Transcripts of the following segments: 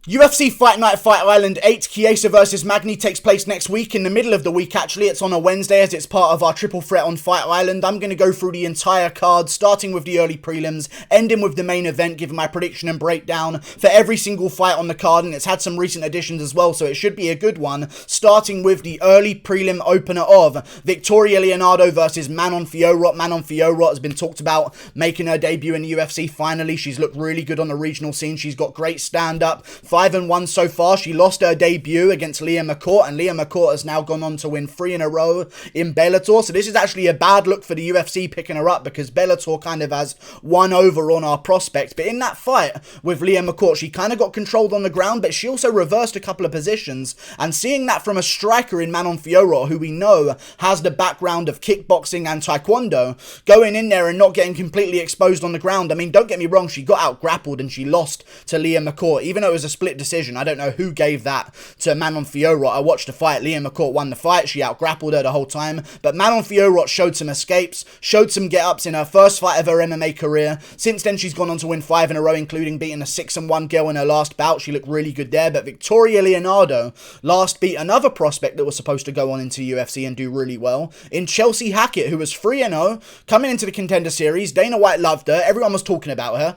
UFC Fight Night Fight Island 8, Chiesa versus Magny takes place next week, in the middle of the week actually. It's on a Wednesday as it's part of our triple threat on Fight Island. I'm going to go through the entire card, starting with the early prelims, ending with the main event, giving my prediction and breakdown for every single fight on the card, and it's had some recent additions as well, so it should be a good one. Starting with the early prelim opener of Victoria Leonardo versus Manon Fiorot. Manon Fiorot has been talked about making her debut in the UFC finally. She's looked really good on the regional scene. She's got great stand-up. 5-1 so far. She lost her debut against Leah McCourt, and Leah McCourt has now gone on to win 3 in a row in Bellator. So this is actually a bad look for the UFC picking her up, because Bellator kind of has won over on our prospects. But in that fight with Leah McCourt, she kind of got controlled on the ground, but she also reversed a couple of positions. And seeing that from a striker in Manon Fiorot, who we know has the background of kickboxing and taekwondo, going in there and not getting completely exposed on the ground. I mean, don't get me wrong, she got out grappled and she lost to Leah McCourt, even though it was a split decision. I don't know who gave that to Manon Fiorot. I watched the fight. Leah McCourt won the fight. She out grappled her the whole time. But Manon Fiorot showed some escapes, showed some get-ups in her first fight of her MMA career. Since then, she's gone on to win 5 in a row, including beating a 6-1 girl in her last bout. She looked really good there. But Victoria Leonardo last beat another prospect that was supposed to go on into UFC and do really well in Chelsea Hackett, who was 3-0, coming into the Contender Series. Dana White loved her. Everyone was talking about her.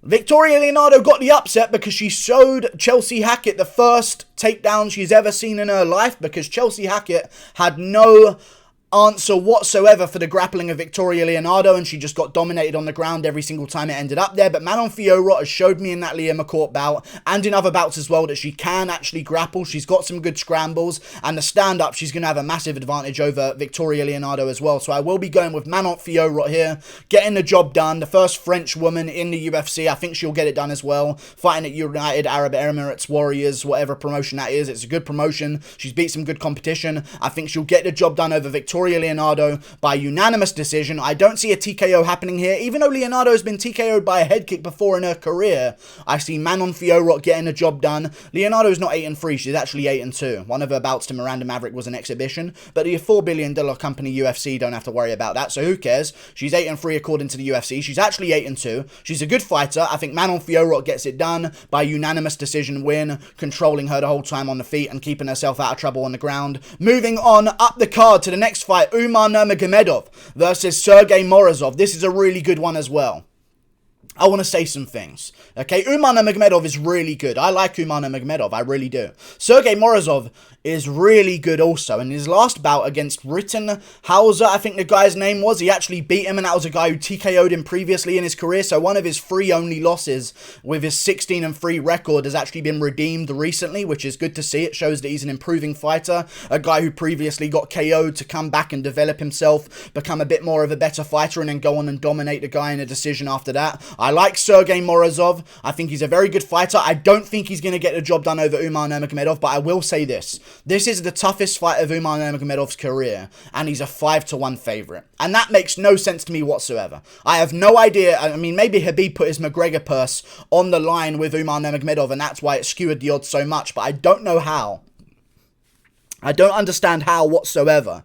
Victoria Leonardo got the upset because she showed Chelsea Hackett the first takedown she's ever seen in her life, because Chelsea Hackett had no answer whatsoever for the grappling of Victoria Leonardo, and she just got dominated on the ground every single time it ended up there. But Manon Fiorot has showed me in that Leah McCourt bout and in other bouts as well that she can actually grapple. She's got some good scrambles, and the stand-up, she's going to have a massive advantage over Victoria Leonardo as well. So I will be going with Manon Fiorot here, getting the job done. The first French woman in the UFC. I think she'll get it done as well, fighting at United Arab Emirates Warriors, whatever promotion that is. It's a good promotion. She's beat some good competition. I think she'll get the job done over Victoria Leonardo by unanimous decision. I don't see a TKO happening here. Even though Leonardo has been TKO'd by a head kick before in her career, I see Manon Fiorot getting the job done. Leonardo's not 8-3, she's actually 8-2. One of her bouts to Miranda Maverick was an exhibition, but the $4 billion company UFC don't have to worry about that, so who cares? She's 8-3 according to the UFC. She's actually 8-2. She's a good fighter. I think Manon Fiorot gets it done by unanimous decision win, controlling her the whole time on the feet and keeping herself out of trouble on the ground. Moving on up the card to the next fight, Umar Nurmagomedov versus Sergey Morozov. This is a really good one as well. I want to say some things. Okay, Umar Nurmagomedov is really good. I like Umar Nurmagomedov, I really do. Sergey Morozov is really good also. In his last bout against Rittenhauser, I think the guy's name was, he actually beat him, and that was a guy who TKO'd him previously in his career. So one of his 3 only losses with his 16-3 record has actually been redeemed recently, which is good to see. It shows that he's an improving fighter. A guy who previously got KO'd to come back and develop himself, become a bit more of a better fighter, and then go on and dominate the guy in a decision after that. I like Sergey Morozov. I think he's a very good fighter. I don't think he's going to get the job done over Umar Nurmagomedov, but I will say this. This is the toughest fight of Umar Nurmagomedov's career, and he's a 5-1 favourite. And that makes no sense to me whatsoever. I have no idea. I mean, maybe Khabib put his McGregor purse on the line with Umar Nurmagomedov, and that's why it skewed the odds so much, but I don't know how. I don't understand how whatsoever.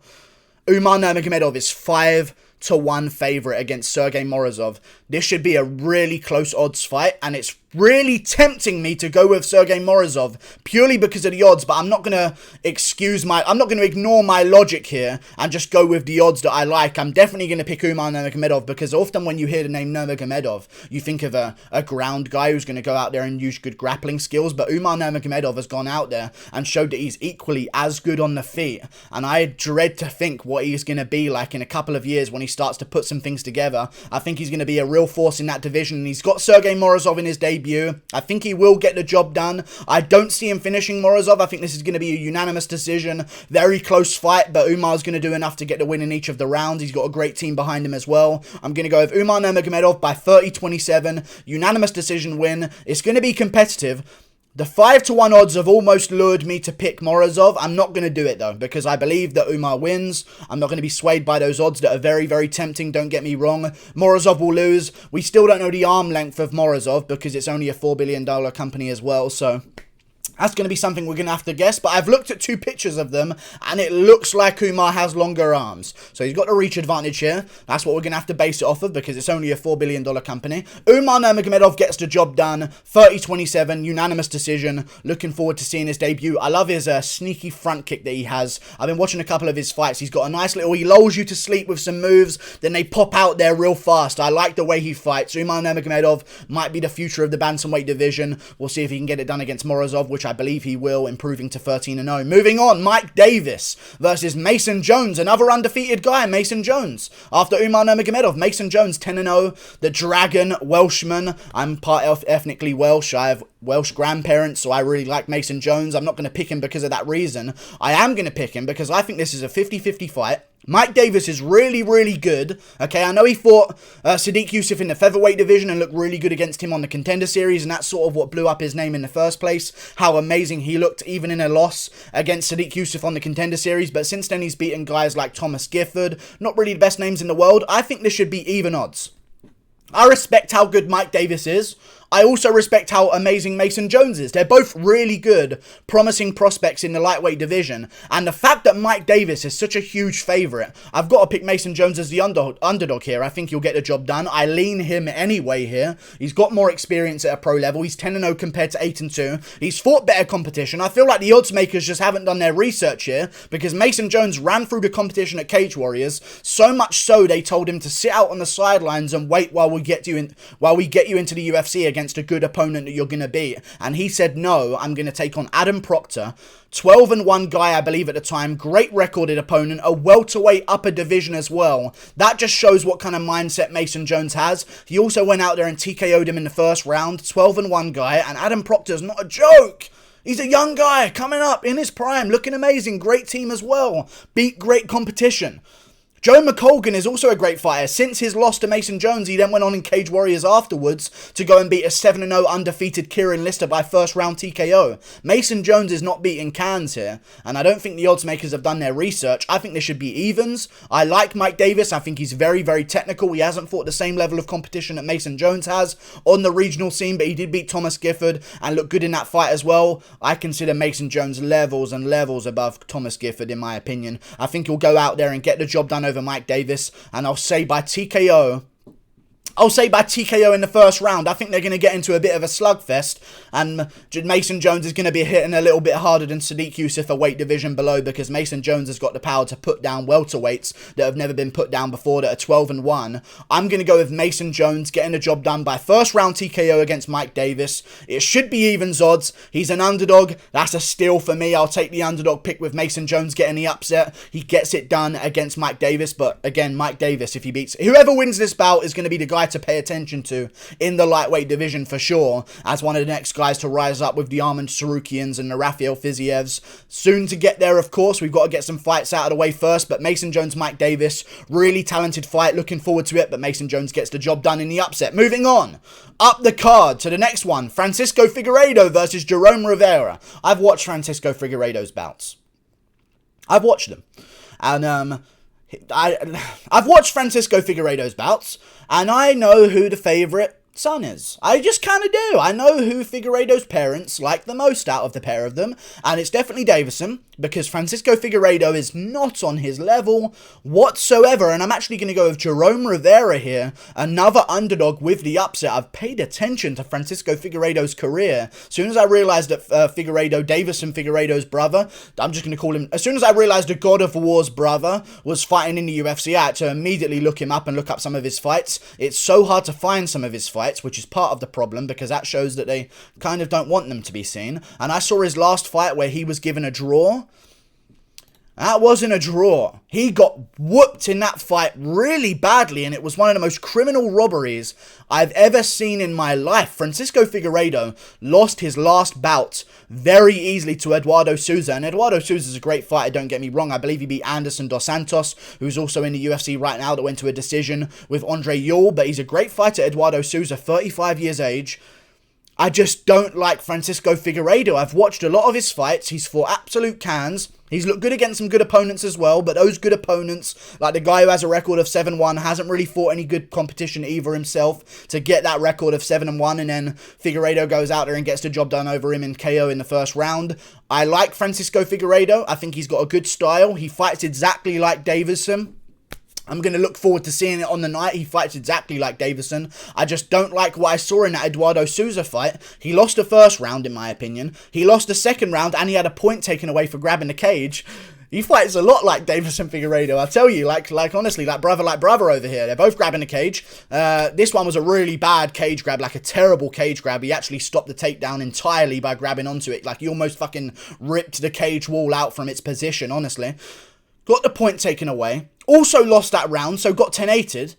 Umar Nurmagomedov is 5-1 favourite against Sergey Morozov. This should be a really close odds fight, and it's really tempting me to go with Sergey Morozov purely because of the odds, but I'm not going to ignore my logic here and just go with the odds that I like. I'm definitely going to pick Umar Nurmagomedov, because often when you hear the name Nurmagomedov, you think of a ground guy who's going to go out there and use good grappling skills, but Umar Nurmagomedov has gone out there and showed that he's equally as good on the feet, and I dread to think what he's going to be like in a couple of years when he starts to put some things together. I think he's going to be a real force in that division, and he's got Sergey Morozov in his debut. I think he will get the job done. I don't see him finishing Morozov. I think this is going to be a unanimous decision. Very close fight, but Umar's going to do enough to get the win in each of the rounds. He's got a great team behind him as well. I'm going to go with Umar Nurmagomedov by 30-27. Unanimous decision win. It's going to be competitive. The 5-1 odds have almost lured me to pick Morozov. I'm not going to do it though, because I believe that Umar wins. I'm not going to be swayed by those odds that are very, very tempting. Don't get me wrong. Morozov will lose. We still don't know the arm length of Morozov because it's only a $4 billion company as well. So That's going to be something we're going to have to guess, but I've looked at 2 pictures of them, and it looks like Umar has longer arms. So he's got a reach advantage here. That's what we're going to have to base it off of, because it's only a $4 billion company. Umar Nurmagomedov gets the job done, 30-27, unanimous decision. Looking forward to seeing his debut. I love his sneaky front kick that he has. I've been watching a couple of his fights. He's got a nice little, he lulls you to sleep with some moves, then they pop out there real fast. I like the way he fights. Umar Nurmagomedov might be the future of the bantamweight division. We'll see if he can get it done against Morozov, which I believe he will, improving to 13-0. Moving on, Mike Davis versus Mason Jones, another undefeated guy, Mason Jones. After Umar Nurmagomedov, Mason Jones 10-0, the Dragon, Welshman. I'm part of ethnically Welsh. I have Welsh grandparents, so I really like Mason Jones. I'm not going to pick him because of that reason. I am going to pick him because I think this is a 50-50 fight. Mike Davis is really, really good. Okay, I know he fought Sodiq Yusuff in the featherweight division and looked really good against him on the Contender Series, and that's sort of what blew up his name in the first place. How amazing he looked, even in a loss against Sodiq Yusuff on the Contender Series. But since then, he's beaten guys like Thomas Gifford. Not really the best names in the world. I think this should be even odds. I respect how good Mike Davis is. I also respect how amazing Mason Jones is. They're both really good, promising prospects in the lightweight division. And the fact that Mike Davis is such a huge favourite, I've got to pick Mason Jones as the underdog here. I think he'll get the job done. I lean him anyway here. He's got more experience at a pro level. He's 10-0 compared to 8-2. He's fought better competition. I feel like the odds makers just haven't done their research here, because Mason Jones ran through the competition at Cage Warriors, so much so they told him to sit out on the sidelines and wait while we get you into the UFC against a good opponent that you're going to beat. And he said, no, I'm going to take on Adam Proctor, 12-1 guy, I believe at the time, great recorded opponent, a welterweight upper division as well. That just shows what kind of mindset Mason Jones has. He also went out there and TKO'd him in the first round, 12-1 guy, and Adam Proctor's not a joke. He's a young guy coming up in his prime, looking amazing, great team as well, beat great competition. Joe McColgan is also a great fighter. Since his loss to Mason Jones, he then went on in Cage Warriors afterwards to go and beat a 7-0 undefeated Kieran Lister by first round TKO. Mason Jones is not beating cans here, and I don't think the odds makers have done their research. I think this should be evens. I like Mike Davis. I think he's very, very technical. He hasn't fought the same level of competition that Mason Jones has on the regional scene, but he did beat Thomas Gifford and look good in that fight as well. I consider Mason Jones levels and levels above Thomas Gifford, in my opinion. I think he'll go out there and get the job done over Mike Davis, and I'll say by TKO in the first round. I think they're going to get into a bit of a slugfest, and Mason Jones is going to be hitting a little bit harder than Sodiq Yusuff, a weight division below, because Mason Jones has got the power to put down welterweights that have never been put down before, that are 12-1. I'm going to go with Mason Jones getting the job done by first round TKO against Mike Davis. It should be evens odds. He's an underdog. That's a steal for me. I'll take the underdog pick with Mason Jones getting the upset. He gets it done against Mike Davis, but again, Mike Davis, if he beats whoever wins this bout, is going to be the guy to pay attention to in the lightweight division for sure, as one of the next guys to rise up with the Arman Sarukians and the Rafael Fizievs. Soon to get there, of course. We've got to get some fights out of the way first, but Mason Jones, Mike Davis, really talented fight. Looking forward to it, but Mason Jones gets the job done in the upset. Moving on, up the card to the next one, Francisco Figueredo versus Jerome Rivera. I've watched Francisco Figueredo's bouts. I've watched them. And I've watched Francisco Figueredo's bouts, and I know who the favourite son is. I just kind of do. I know who Figueredo's parents like the most out of the pair of them, and it's definitely Davison, because Francisco Figueredo is not on his level whatsoever, and I'm actually going to go with Jerome Rivera here, another underdog with the upset. I've paid attention to Francisco Figueredo's career. As soon as I realised that Davison Figueredo's brother, I'm just going to call him, as soon as I realised the God of War's brother was fighting in the UFC, I had to immediately look him up and look up some of his fights. It's so hard to find some of his fights, which is part of the problem, because that shows that they kind of don't want them to be seen. And I saw his last fight where he was given a draw. That wasn't a draw. He got whooped in that fight really badly, and it was one of the most criminal robberies I've ever seen in my life. Francisco Figueredo lost his last bout very easily to Eduardo Souza, and Eduardo Souza is a great fighter, don't get me wrong. I believe he beat Anderson Dos Santos, who's also in the UFC right now, that went to a decision with Andre Ewell, but he's a great fighter, Eduardo Souza, 35 years age. I just don't like Francisco Figueredo. I've watched a lot of his fights. He's fought absolute cans. He's looked good against some good opponents as well, but those good opponents, like the guy who has a record of 7-1, hasn't really fought any good competition either himself to get that record of 7-1, and then Figueredo goes out there and gets the job done over him in KO in the first round. I like Francisco Figueredo. I think he's got a good style. He fights exactly like Davison. I'm going to look forward to seeing it on the night. He fights exactly like Davison. I just don't like what I saw in that Eduardo Souza fight. He lost the first round, in my opinion. He lost the second round, and he had a point taken away for grabbing the cage. He fights a lot like Davison Figueredo, I tell you, like honestly, like brother over here. They're both grabbing the cage. This one was a really bad cage grab, like a terrible cage grab. He actually stopped the takedown entirely by grabbing onto it. Like, he almost fucking ripped the cage wall out from its position, honestly. Got the point taken away. Also lost that round, so got 10-8'd.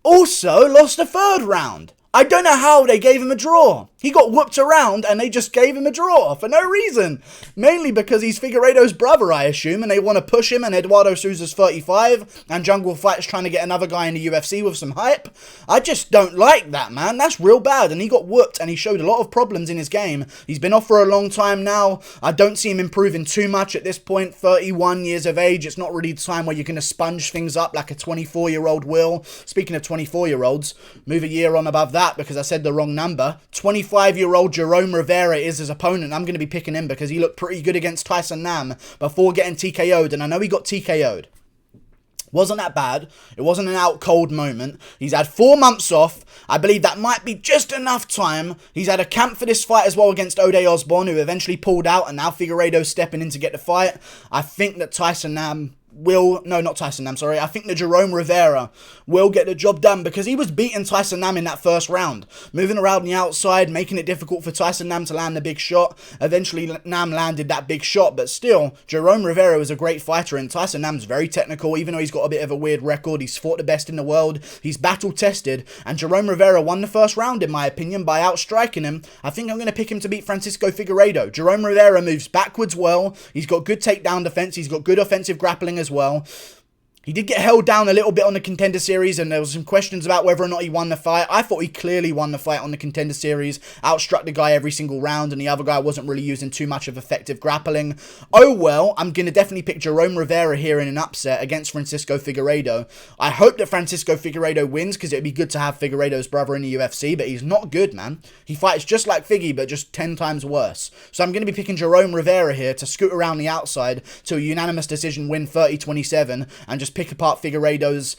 Also lost the third round. I don't know how they gave him a draw. He got whooped around and they just gave him a draw for no reason. Mainly because he's Figueredo's brother, I assume, and they want to push him, and Eduardo Souza's 35, and Jungle Fight's trying to get another guy in the UFC with some hype. I just don't like that, man. That's real bad, and he got whooped, and he showed a lot of problems in his game. He's been off for a long time now. I don't see him improving too much at this point. 31 years of age, it's not really the time where you're going to sponge things up like a 24-year-old will. Speaking of 24-year-olds, move a year on above that because I said the wrong number. 25-year-old Jerome Rivera is his opponent. I'm going to be picking him because he looked pretty good against Tyson Nam before getting TKO'd, and I know he got TKO'd. Wasn't that bad. It wasn't an out cold moment. He's had 4 months off. I believe that might be just enough time. He's had a camp for this fight as well against Ode Osborne, who eventually pulled out, and now Figueredo's stepping in to get the fight. I think that Tyson Nam will, no, not Tyson Nam, sorry. I think that Jerome Rivera will get the job done because he was beating Tyson Nam in that first round. Moving around the outside, making it difficult for Tyson Nam to land the big shot. Eventually, Nam landed that big shot, but still, Jerome Rivera was a great fighter, and Tyson Nam's very technical, even though he's got a bit of a weird record. He's fought the best in the world. He's battle-tested, and Jerome Rivera won the first round, in my opinion, by outstriking him. I think I'm going to pick him to beat Francisco Figueredo. Jerome Rivera moves backwards well. He's got good takedown defense. He's got good offensive grappling as well. He did get held down a little bit on the Contender Series, and there was some questions about whether or not he won the fight. I thought he clearly won the fight on the Contender Series, outstruck the guy every single round, and the other guy wasn't really using too much of effective grappling. Oh well, I'm going to definitely pick Jerome Rivera here in an upset against Francisco Figueredo. I hope that Francisco Figueredo wins, because it'd be good to have Figueredo's brother in the UFC, but he's not good, man. He fights just like Figgy, but just 10 times worse. So I'm going to be picking Jerome Rivera here to scoot around the outside to a unanimous decision win 30-27, and just pick apart Figueredo's.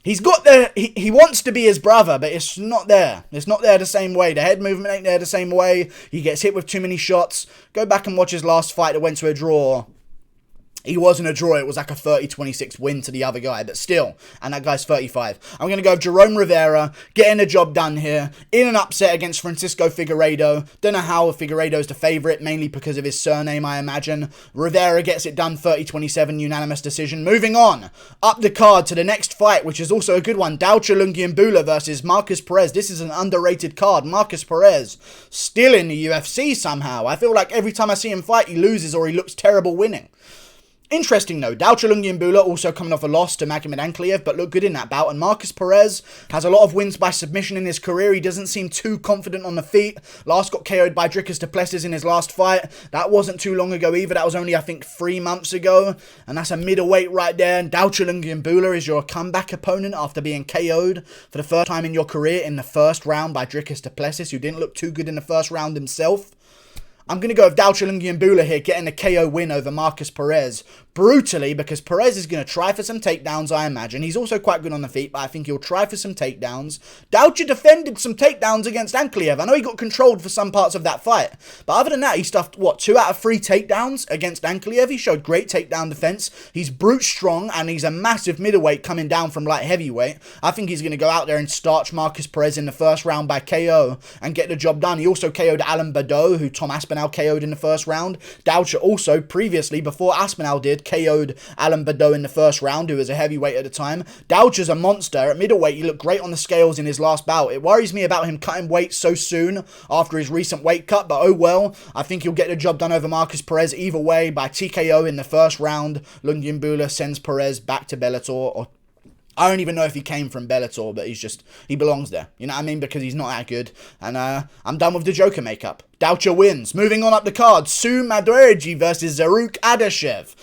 He's got the, he wants to be his brother, but it's not there. It's not there the same way. The head movement ain't there the same way. He gets hit with too many shots. Go back and watch his last fight that went to a draw. He wasn't a draw, it was like a 30-26 win to the other guy, but still, and that guy's 35. I'm going to go with Jerome Rivera, getting the job done here, in an upset against Francisco Figueredo. Don't know how Figueredo's the favourite, mainly because of his surname, I imagine. Rivera gets it done, 30-27, unanimous decision. Moving on, up the card to the next fight, which is also a good one. Dalcha Lungiambula versus Marcus Perez. This is an underrated card. Marcus Perez, still in the UFC somehow. I feel like every time I see him fight, he loses or he looks terrible winning. Interesting though, Dalcha Lungiambula also coming off a loss to Magomed Ankalaev, but looked good in that bout, and Marcus Perez has a lot of wins by submission in his career. He doesn't seem too confident on the feet. Last got KO'd by Dricus du Plessis in his last fight. That wasn't too long ago either. That was only, I think, 3 months ago, and that's a middleweight right there. And Dalcha Lungiambula is your comeback opponent after being KO'd for the first time in your career in the first round by Dricus du Plessis, who didn't look too good in the first round himself. I'm going to go with Dalcha Lungiambula here, getting a KO win over Marcus Perez. Brutally, because Perez is going to try for some takedowns, I imagine. He's also quite good on the feet, but I think he'll try for some takedowns. Dalcha defended some takedowns against Ankalaev. I know he got controlled for some parts of that fight, but other than that, he stuffed, 2 out of 3 takedowns against Ankalaev. He showed great takedown defense. He's brute strong, and he's a massive middleweight coming down from light heavyweight. I think he's going to go out there and starch Marcus Perez in the first round by KO and get the job done. He also KO'd Alan Badeau, who Tom Aspinall KO'd in the first round. Dalcha also, previously, before Aspinall did, KO'd Alan Badeau in the first round, who was a heavyweight at the time. Dalcha's a monster. At middleweight, he looked great on the scales in his last bout. It worries me about him cutting weight so soon after his recent weight cut, but oh well. I think he'll get the job done over Marcus Perez either way by TKO in the first round. Lungiambula sends Perez back to Bellator, or I don't even know if he came from Bellator, but he belongs there. You know what I mean? Because he's not that good. And I'm done with the Joker makeup. Doucher wins. Moving on up the card, Su Madwergy versus Zaruk Adashev.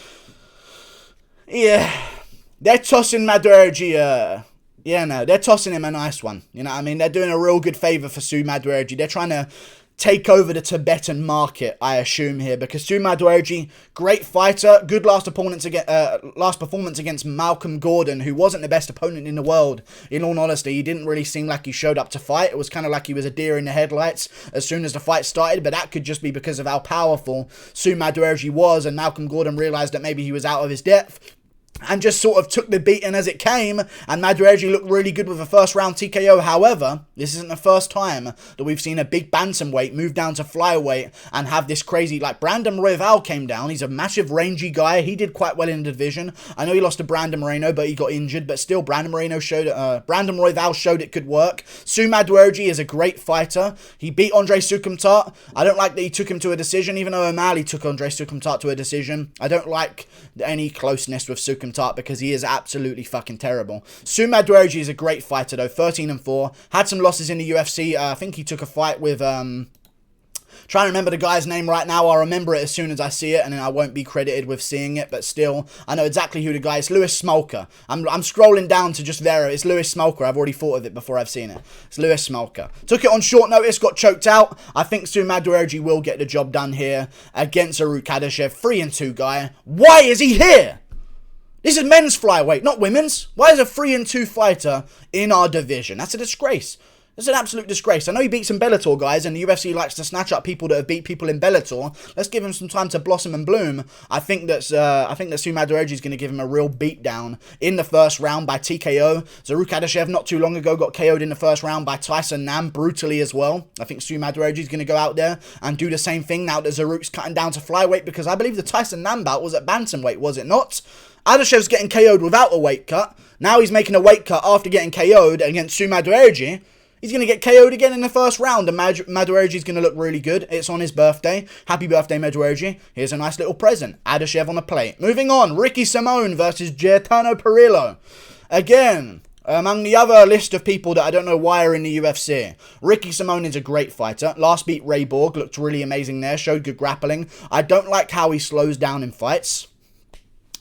Yeah, they're tossing Madwergy, they're tossing him a nice one. You know what I mean? They're doing a real good favour for Su Madwergy. They're trying to take over the Tibetan market, I assume here, because Su Madwergy, great fighter, good last performance against Malcolm Gordon, who wasn't the best opponent in the world. In all honesty, he didn't really seem like he showed up to fight. It was kind of like he was a deer in the headlights as soon as the fight started, but that could just be because of how powerful Su Madwergy was, and Malcolm Gordon realised that maybe he was out of his depth and just sort of took the beating as it came, and Madwergy looked really good with a first round TKO. However, this isn't the first time that we've seen a big bantamweight move down to flyweight and have this crazy, like Brandon Royval came down. He's a massive rangy guy. He did quite well in the division. I know he lost to Brandon Moreno, but he got injured, but still Brandon Royval showed it could work. Su Madwergy is a great fighter. He beat Andre Sukumtat. I don't like that he took him to a decision, even though O'Malley took Andre Sukumtat to a decision. I don't like any closeness with Sukumtat because he is absolutely fucking terrible. Su Madwergy is a great fighter though, 13-4. Had some losses in the UFC. I think he took a fight with, trying to remember the guy's name right now. I'll remember it as soon as I see it, and then I won't be credited with seeing it, but still, I know exactly who the guy is. Lewis Smolka. I'm scrolling down to just verify. It's Lewis Smolka. I've already thought of it before I've seen it. It's Lewis Smolka. Took it on short notice, got choked out. I think Su Madwergy will get the job done here against Zaruk Adashev. 3-2 guy. Why is he here? This is men's flyweight, not women's. Why is a 3-2 fighter in our division? That's a disgrace. It's an absolute disgrace. I know he beat some Bellator guys, and the UFC likes to snatch up people that have beat people in Bellator. Let's give him some time to blossom and bloom. I think that Su Madwergy is going to give him a real beatdown in the first round by TKO. Zaruk Adashev not too long ago got KO'd in the first round by Tyson Nam brutally as well. I think Su Madwergy is going to go out there and do the same thing now that Zaruk's cutting down to flyweight, because I believe the Tyson Nam bout was at bantamweight, was it not? Adashev's getting KO'd without a weight cut. Now he's making a weight cut after getting KO'd against Su Madwergy. He's going to get KO'd again in the first round, and Madwergy's going to look really good. It's on his birthday. Happy birthday, Madwergy. Here's a nice little present. Adashev on a plate. Moving on, Ricky Simone versus Giottano Perillo. Again, among the other list of people that I don't know why are in the UFC. Ricky Simone is a great fighter. Last beat Ray Borg. Looked really amazing there. Showed good grappling. I don't like how he slows down in fights.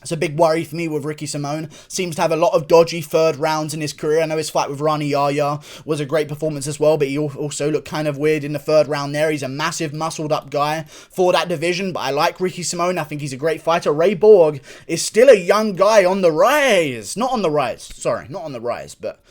It's a big worry for me with Ricky Simone. Seems to have a lot of dodgy third rounds in his career. I know his fight with Rani Yahya was a great performance as well, but he also looked kind of weird in the third round there. He's a massive, muscled up guy for that division, but I like Ricky Simone. I think he's a great fighter. Ray Borg is still a young guy on the rise. Not on the rise. Sorry, not on the rise, but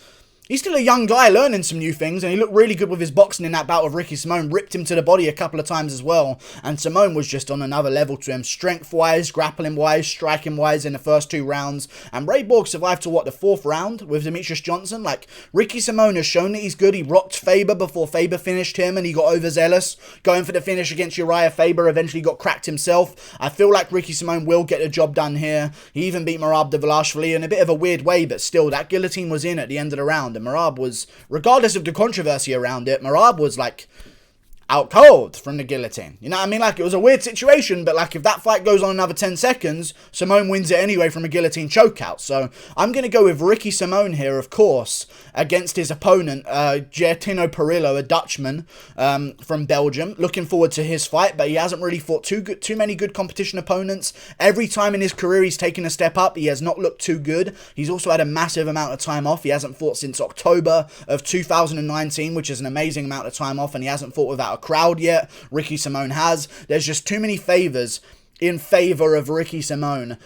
he's still a young guy learning some new things, and he looked really good with his boxing in that bout with Ricky Simone. Ripped him to the body a couple of times as well, and Simone was just on another level to him, strength-wise, grappling-wise, striking-wise in the first two rounds. And Ray Borg survived to, the fourth round with Demetrius Johnson? Like, Ricky Simone has shown that he's good. He rocked Faber before Faber finished him, and he got overzealous, going for the finish against Uriah Faber, eventually got cracked himself. I feel like Ricky Simone will get the job done here. He even beat Merab Dvalishvili in a bit of a weird way, but still, that guillotine was in at the end of the round. Merab was, regardless of the controversy around it, Merab was like out cold from the guillotine. You know what I mean? Like, it was a weird situation, but like, if that fight goes on another 10 seconds, Simone wins it anyway from a guillotine chokeout. So I'm going to go with Ricky Simone here, of course, against his opponent, Giottano Perillo, a Dutchman from Belgium. Looking forward to his fight, but he hasn't really fought too many good competition opponents. Every time in his career he's taken a step up, he has not looked too good. He's also had a massive amount of time off. He hasn't fought since October of 2019, which is an amazing amount of time off, and he hasn't fought without a crowd yet. Ricky Simone has. There's just too many favors in favor of Ricky Simone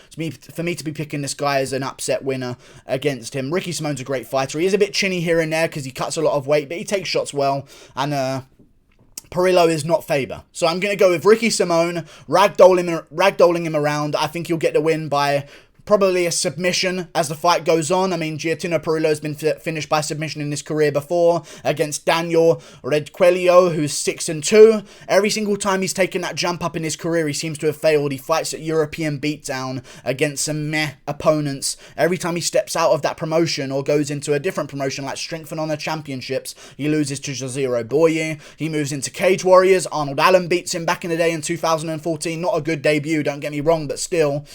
for me to be picking this guy as an upset winner against him. Ricky Simone's a great fighter. He is a bit chinny here and there because he cuts a lot of weight, but he takes shots well, and Perillo is not Faber. So I'm going to go with Ricky Simone, ragdolling him around. I think he'll get the win by probably a submission as the fight goes on. I mean, Giottano Perillo has been finished by submission in his career before against Daniel Redquelio, who's 6-2. Every single time he's taken that jump up in his career, he seems to have failed. He fights at European beatdown against some meh opponents. Every time he steps out of that promotion or goes into a different promotion like Strength and Honor Championships, he loses to Jaziro Boye. He moves into Cage Warriors. Arnold Allen beats him back in the day in 2014. Not a good debut, don't get me wrong, but still,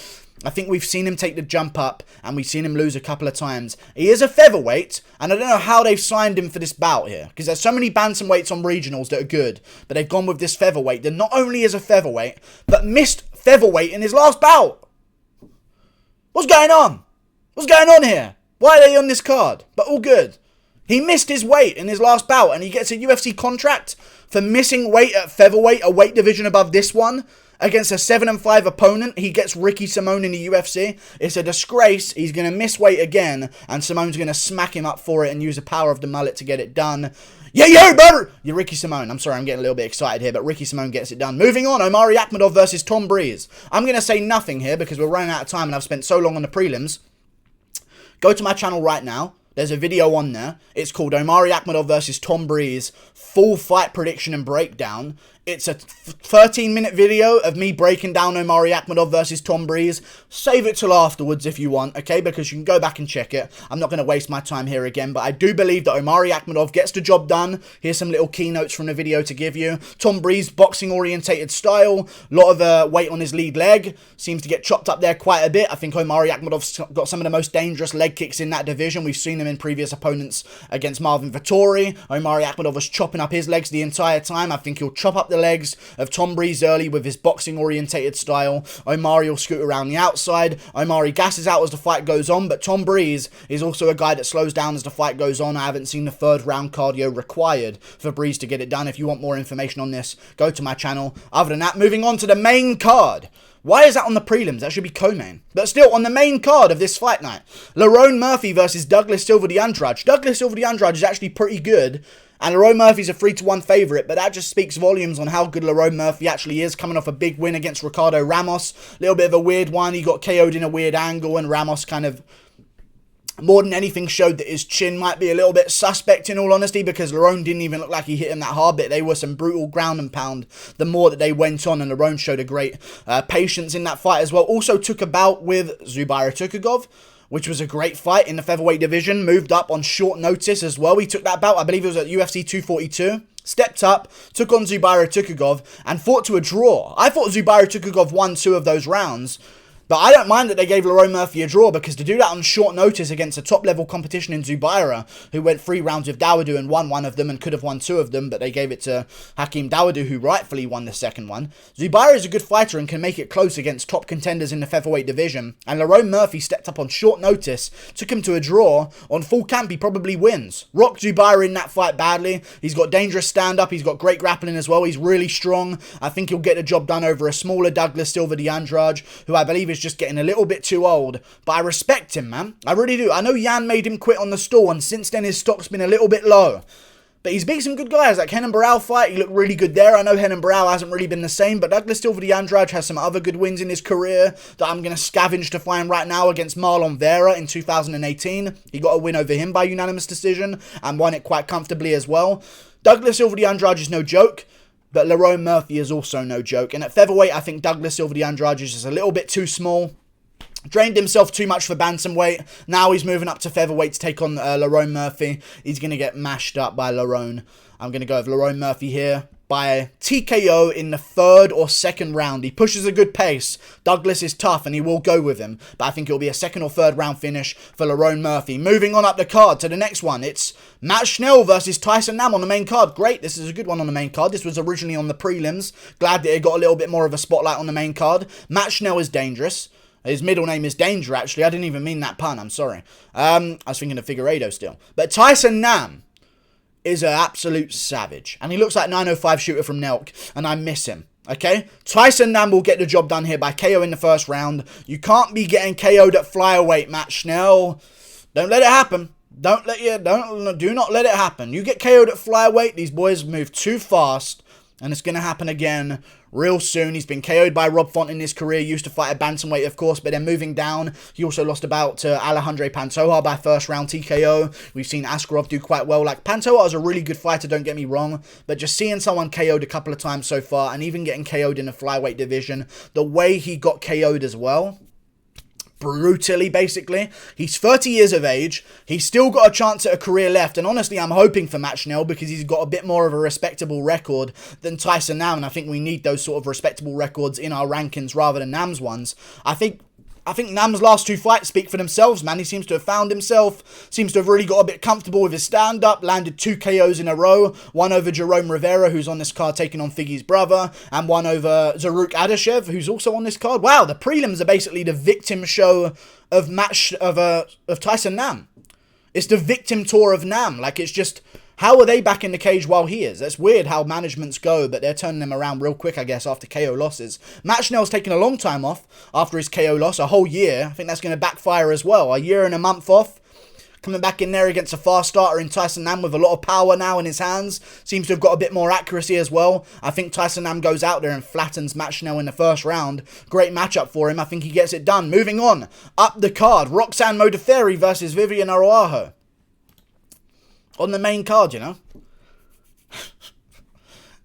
I think we've seen him take the jump up, and we've seen him lose a couple of times. He is a featherweight, and I don't know how they've signed him for this bout here, because there's so many bantamweights on regionals that are good, but they've gone with this featherweight that not only is a featherweight, but missed featherweight in his last bout. What's going on? What's going on here? Why are they on this card? But all good. He missed his weight in his last bout, and he gets a UFC contract for missing weight at featherweight, a weight division above this one, against a 7-5 opponent. He gets Ricky Simone in the UFC. It's a disgrace. He's going to miss weight again, and Simone's going to smack him up for it and use the power of the mullet to get it done. Yeah, brother! You're Ricky Simone. I'm sorry, I'm getting a little bit excited here, but Ricky Simone gets it done. Moving on, Omari Akhmadov versus Tom Breeze. I'm going to say nothing here because we're running out of time and I've spent so long on the prelims. Go to my channel right now. There's a video on there. It's called Omari Akhmadov versus Tom Breeze, full fight prediction and breakdown. It's a 13-minute video of me breaking down Omari Akhmadov versus Tom Breeze. Save it till afterwards if you want, okay? Because you can go back and check it. I'm not going to waste my time here again, but I do believe that Omari Akhmadov gets the job done. Here's some little keynotes from the video to give you. Tom Breeze, boxing-orientated style. A lot of weight on his lead leg. Seems to get chopped up there quite a bit. I think Omari Akhmadov's got some of the most dangerous leg kicks in that division. We've seen them in previous opponents against Marvin Vettori. Omari Akhmadov was chopping up his legs the entire time. I think he'll chop up the legs of Tom Breeze early with his boxing-orientated style. Omari will scoot around the outside. Omari gasses out as the fight goes on, but Tom Breeze is also a guy that slows down as the fight goes on. I haven't seen the third round cardio required for Breeze to get it done. If you want more information on this, go to my channel. Other than that, moving on to the main card. Why is that on the prelims? That should be co-main. But still, on the main card of this fight night, Lerone Murphy versus Douglas Silva de Andrade. Douglas Silva de Andrade is actually pretty good, and Lerone Murphy's a 3-1 favourite, but that just speaks volumes on how good Lerone Murphy actually is, coming off a big win against Ricardo Ramos. A little bit of a weird one. He got KO'd in a weird angle, and Ramos kind of, more than anything, showed that his chin might be a little bit suspect, in all honesty, because Lerone didn't even look like he hit him that hard, but they were some brutal ground and pound the more that they went on, and Lerone showed a great patience in that fight as well. Also took a bout with Zubaira Tukhugov, which was a great fight in the featherweight division. Moved up on short notice as well. He took that bout, I believe it was at UFC 242. Stepped up, took on Zubaira Tukhugov, and fought to a draw. I thought Zubaira Tukhugov won 2 of those rounds, but I don't mind that they gave Lerone Murphy a draw, because to do that on short notice against a top-level competition in Zubaira, who went 3 rounds with Dawodu and won 1 of them and could have won 2 of them, but they gave it to Hakeem Dawodu, who rightfully won the second one. Zubaira is a good fighter and can make it close against top contenders in the featherweight division, and Lerone Murphy stepped up on short notice, took him to a draw. On full camp, he probably wins. Rocked Zubaira in that fight badly. He's got dangerous stand-up, he's got great grappling as well, he's really strong. I think he'll get the job done over a smaller Douglas Silva de Andrade, who I believe is just getting a little bit too old, but I respect him, man. I really do. I know Jan made him quit on the stool, and since then his stock's been a little bit low. But he's beat some good guys, like Renan Barão fight, he looked really good there. I know Renan Barão hasn't really been the same, but Douglas Silva de Andrade has some other good wins in his career that I'm going to scavenge to find right now. Against Marlon Vera in 2018. He got a win over him by unanimous decision, and won it quite comfortably as well. Douglas Silva de Andrade is no joke, but Lerone Murphy is also no joke. And at featherweight, I think Douglas Silva de Andrade is just a little bit too small. Drained himself too much for bantamweight. Now he's moving up to featherweight to take on Lerone Murphy. He's going to get mashed up by Lerone. I'm going to go with Lerone Murphy here by TKO in the 3rd or 2nd round. He pushes a good pace. Douglas is tough and he will go with him, but I think it'll be a 2nd or 3rd round finish for Lerone Murphy. Moving on up the card to the next one. It's Matt Schnell versus Tyson Nam on the main card. Great, this is a good one on the main card. This was originally on the prelims. Glad that it got a little bit more of a spotlight on the main card. Matt Schnell is dangerous. His middle name is Danger, actually. I didn't even mean that pun, I'm sorry. I was thinking of Figueredo still. But Tyson Nam is an absolute savage. And he looks like 905 shooter from Nelk, and I miss him. Okay? Tyson Nam will get the job done here by KO in the 1st round. You can't be getting KO'd at flyweight, Matt Schnell. Don't let it happen. Do not let it happen. You get KO'd at flyweight, these boys move too fast, and it's going to happen again real soon. He's been KO'd by Rob Font in his career. Used to fight at bantamweight, of course, but then moving down, he also lost a bout to Alejandro Pantoja by 1st round TKO. We've seen Askarov do quite well. Like, Pantoja is a really good fighter, don't get me wrong, but just seeing someone KO'd a couple of times so far, and even getting KO'd in the flyweight division, the way he got KO'd as well, brutally, basically. He's 30 years of age. He's still got a chance at a career left. And honestly, I'm hoping for Matt Schnell because he's got a bit more of a respectable record than Tyson Nam. And I think we need those sort of respectable records in our rankings rather than Nam's ones. I think I think Nam's last 2 fights speak for themselves, man. He seems to have found himself, seems to have really got a bit comfortable with his stand-up, landed 2 KOs in a row, one over Jerome Rivera, who's on this card taking on Figgy's brother, and one over Zaruk Adashev, who's also on this card. Wow, the prelims are basically the victim show of Tyson Nam. It's the victim tour of Nam. Like, it's just, how are they back in the cage while he is? That's weird how managements go, but they're turning them around real quick, I guess, after KO losses. Matt Schnell's taken a long time off after his KO loss, a whole year. I think that's going to backfire as well. A year and a month off. Coming back in there against a fast starter in Tyson Nam with a lot of power now in his hands. Seems to have got a bit more accuracy as well. I think Tyson Nam goes out there and flattens Matt Schnell in the first round. Great matchup for him. I think he gets it done. Moving on. Up the card. Roxanne Modaferry versus Vivian Aruajo. On the main card, you know.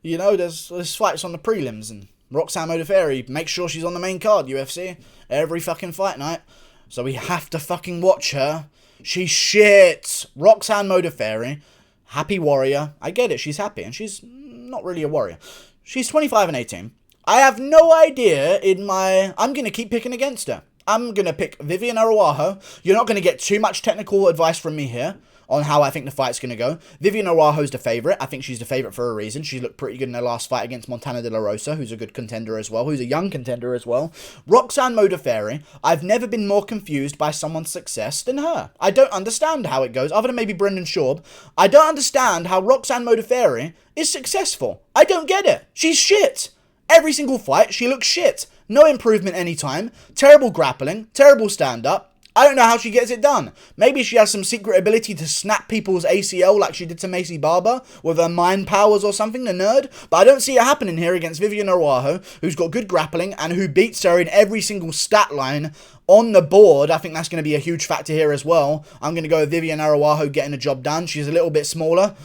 You know, there's fights on the prelims. And Roxanne Modaferry, make sure she's on the main card, UFC. Every fucking fight night. So we have to fucking watch her. She's shit. Roxanne Modaferry, happy warrior. I get it, she's happy, and she's not really a warrior. She's 25-18. I have no idea I'm going to keep picking against her. I'm going to pick Vivian Aruajo. You're not going to get too much technical advice from me here on how I think the fight's going to go. Vivian Aruajo's the favourite. I think she's the favourite for a reason. She looked pretty good in her last fight against Montana De La Rosa, who's a good contender as well, who's a young contender as well. Roxanne Modaferry, I've never been more confused by someone's success than her. I don't understand how it goes, other than maybe Brendan Schaub. I don't understand how Roxanne Modaferry is successful. I don't get it. She's shit. Every single fight, she looks shit. No improvement anytime. Terrible grappling. Terrible stand-up. I don't know how she gets it done. Maybe she has some secret ability to snap people's ACL like she did to Macy Barber with her mind powers or something, the nerd. But I don't see it happening here against Vivian Aruajo, who's got good grappling and who beats her in every single stat line on the board. I think that's going to be a huge factor here as well. I'm going to go with Vivian Aruajo getting the job done. She's a little bit smaller.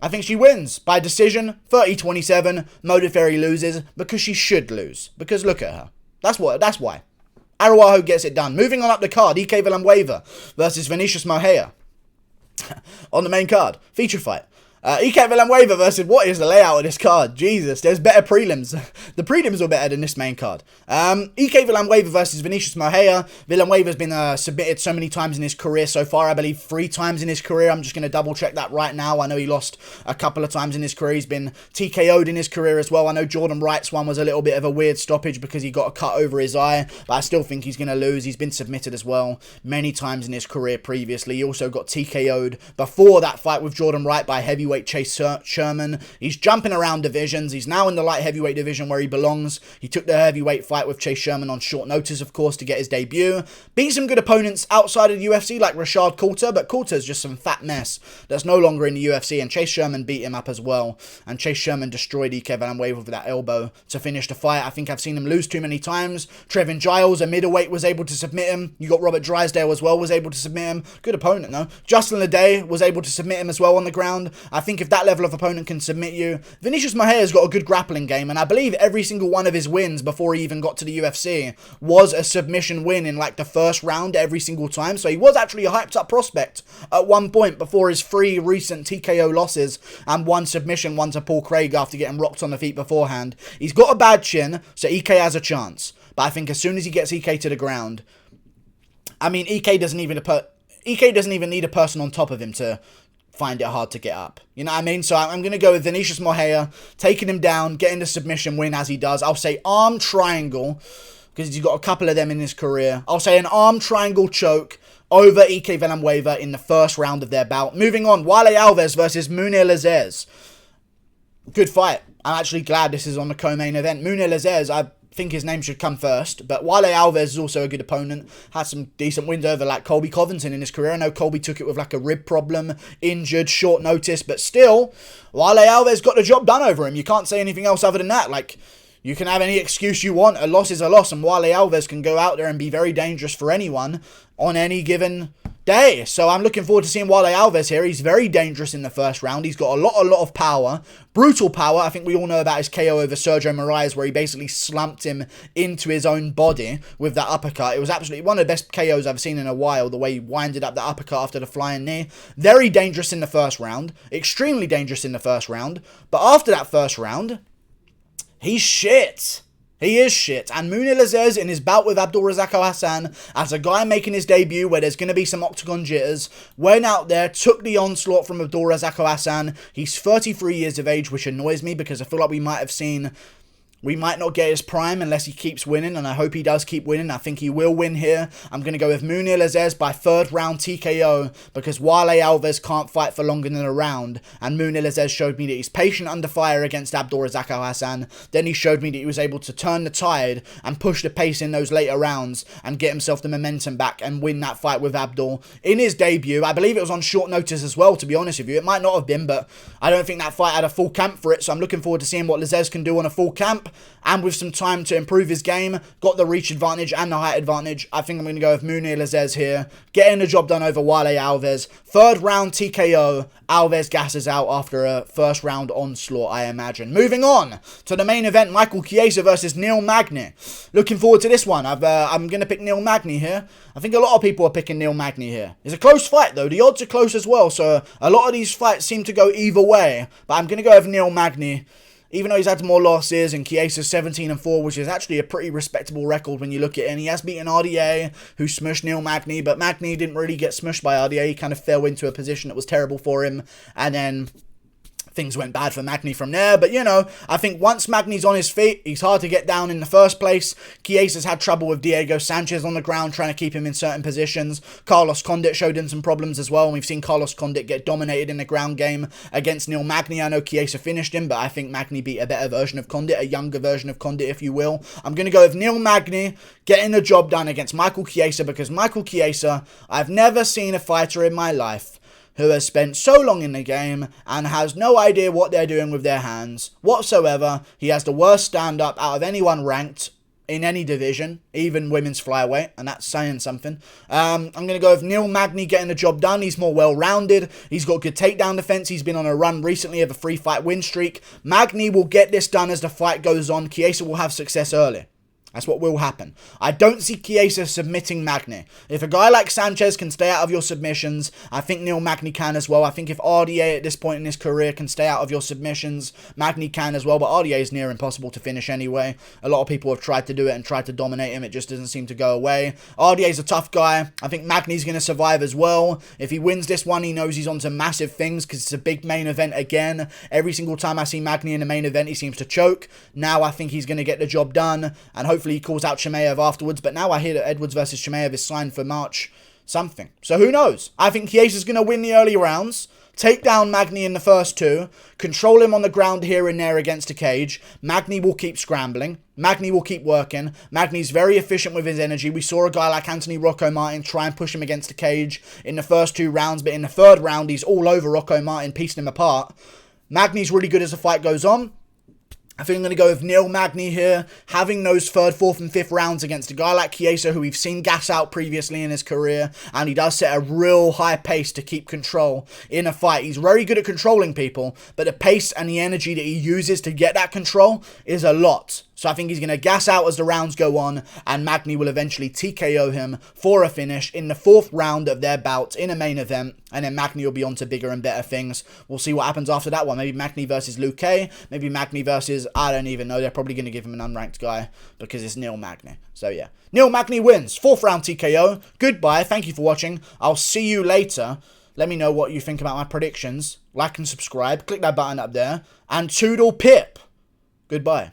I think she wins by decision, 30-27. Modaferry loses because she should lose. Because look at her. That's why. Aruajo gets it done. Moving on up the card, Valenweiver versus Venicious Mahaya. On the main card, feature fight. Valenweiver versus, what is the layout of this card? Jesus, there's better prelims. The prelims were better than this main card. Valenweiver versus Venicious Mahaya. Valenweiver's been submitted so many times in his career so far. I believe 3 times in his career. I'm just going to double check that right now. I know he lost a couple of times in his career. He's been TKO'd in his career as well. I know Jordan Wright's one was a little bit of a weird stoppage because he got a cut over his eye, but I still think he's going to lose. He's been submitted as well many times in his career previously. He also got TKO'd before that fight with Jordan Wright by heavyweight Chase Sherman. He's jumping around divisions. He's now in the light heavyweight division where he belongs. He took the heavyweight fight with Chase Sherman on short notice, of course, to get his debut. Beat some good opponents outside of the UFC like Rashad Coulter, but Coulter's just some fat mess that's no longer in the UFC, and Chase Sherman beat him up as well. And Chase Sherman destroyed Valenweiver with that elbow to finish the fight. I think I've seen him lose too many times. Trevin Giles, a middleweight, was able to submit him. You got Robert Drysdale as well, was able to submit him. Good opponent, though. Justin Leday was able to submit him as well on the ground. I think if that level of opponent can submit you, Venicious Mahaya's got a good grappling game, and I believe every single one of his wins before he even got to the UFC was a submission win in like the first round every single time. So he was actually a hyped up prospect at one point before his 3 recent TKO losses and 1 submission, 1 to Paul Craig after getting rocked on the feet beforehand. He's got a bad chin, so EK has a chance. But I think as soon as he gets EK to the ground, I mean, EK doesn't even need a person on top of him to find it hard to get up. You know what I mean? So I'm going to go with Venicious Mahaya, taking him down, getting the submission win as he does. I'll say arm triangle, because he's got a couple of them in his career. I'll say an arm triangle choke over Valenweiver in the first round of their bout. Moving on, Wale Alves versus Munir Lazzez. Good fight. I'm actually glad this is on the co-main event. Munir Lazzez, I think his name should come first, but Wale Alves is also a good opponent. Had some decent wins over like Colby Covington in his career. I know Colby took it with like a rib problem, injured, short notice, but still, Wale Alves got the job done over him. You can't say anything else other than that. Like, you can have any excuse you want. A loss is a loss, and Wale Alves can go out there and be very dangerous for anyone on any given day. So I'm looking forward to seeing Wale Alves here. He's very dangerous in the first round. He's got a lot of power. Brutal power. I think we all know about his KO over Sergey Morozov, where he basically slumped him into his own body with that uppercut. It was absolutely one of the best KOs I've seen in a while, the way he winded up the uppercut after the flying knee. Very dangerous in the first round. Extremely dangerous in the first round. But after that first round, he's shit. He is shit, and Lazzez in his bout with Abdulrazak Al-Hassan, as a guy making his debut where there's going to be some octagon jitters, went out there, took the onslaught from Abdulrazak Al-Hassan. He's 33 years of age, which annoys me because I feel like we might not get his prime unless he keeps winning, and I hope he does keep winning. I think he will win here. I'm going to go with Lazzez by 3rd round TKO because Wale Alves can't fight for longer than a round, and Lazzez showed me that he's patient under fire against Abdulrazak Al-Hassan. Then he showed me that he was able to turn the tide and push the pace in those later rounds and get himself the momentum back and win that fight with Abdul in his debut. I believe it was on short notice as well, to be honest with you. It might not have been, but I don't think that fight had a full camp for it, so I'm looking forward to seeing what Lazzez can do on a full camp. And with some time to improve his game, got the reach advantage and the height advantage, I think I'm going to go with Lazzez here, getting the job done over Wale Alves. 3rd round TKO, Alves gasses out after a 1st round onslaught, I imagine. Moving on to the main event, Michael Chiesa versus Neil Magny. Looking forward to this one. I'm going to pick Neil Magny here. I think a lot of people are picking Neil Magny here. It's a close fight though, the odds are close as well, so a lot of these fights seem to go either way, but I'm going to go with Neil Magny. Even though he's had more losses, and Chiesa's 17-4, which is actually a pretty respectable record when you look at it. And he has beaten RDA, who smushed Neil Magny, but Magny didn't really get smushed by RDA. He kind of fell into a position that was terrible for him, and then things went bad for Magny from there. But, you know, I think once Magny's on his feet, he's hard to get down in the first place. Chiesa's had trouble with Diego Sanchez on the ground, trying to keep him in certain positions. Carlos Condit showed him some problems as well, and we've seen Carlos Condit get dominated in the ground game against Neil Magny. I know Chiesa finished him, but I think Magny beat a better version of Condit, a younger version of Condit, if you will. I'm going to go with Neil Magny getting the job done against Michael Chiesa, because Michael Chiesa, I've never seen a fighter in my life who has spent so long in the game and has no idea what they're doing with their hands whatsoever. He has the worst stand-up out of anyone ranked in any division, even women's flyweight, and that's saying something. I'm going to go with Neil Magny getting the job done. He's more well-rounded. He's got good takedown defense. He's been on a run recently of a 3-fight win streak. Magny will get this done as the fight goes on. Chiesa will have success early. That's what will happen. I don't see Chiesa submitting Magny. If a guy like Sanchez can stay out of your submissions, I think Neil Magny can as well. I think if RDA at this point in his career can stay out of your submissions, Magny can as well. But RDA is near impossible to finish anyway. A lot of people have tried to do it and tried to dominate him. It just doesn't seem to go away. RDA is a tough guy. I think Magny's going to survive as well. If he wins this one, he knows he's on to massive things because it's a big main event again. Every single time I see Magny in the main event, he seems to choke. Now I think he's going to get the job done, and hopefully he calls out Chimaev afterwards, but now I hear that Edwards versus Chimaev is signed for March something. So who knows? I think Chiesa's going to win the early rounds, take down Magny in the first 2, control him on the ground here and there against the cage. Magny will keep scrambling. Magny will keep working. Magny's very efficient with his energy. We saw a guy like Anthony Rocco Martin try and push him against the cage in the first 2 rounds, but in the 3rd round, he's all over Rocco Martin, piecing him apart. Magny's really good as the fight goes on. I think I'm going to go with Neil Magny here, having those 3rd, 4th, and 5th rounds against a guy like Chiesa, who we've seen gas out previously in his career, and he does set a real high pace to keep control in a fight. He's very good at controlling people, but the pace and the energy that he uses to get that control is a lot. So I think he's going to gas out as the rounds go on, and Magny will eventually TKO him for a finish in the 4th round of their bout in a main event, and then Magny will be on to bigger and better things. We'll see what happens after that one. Maybe Magny versus Luque, maybe Magny versus, I don't even know. They're probably going to give him an unranked guy because it's Neil Magny. So yeah, Neil Magny wins. 4th round TKO. Goodbye. Thank you for watching. I'll see you later. Let me know what you think about my predictions. Like and subscribe. Click that button up there. And toodle pip. Goodbye.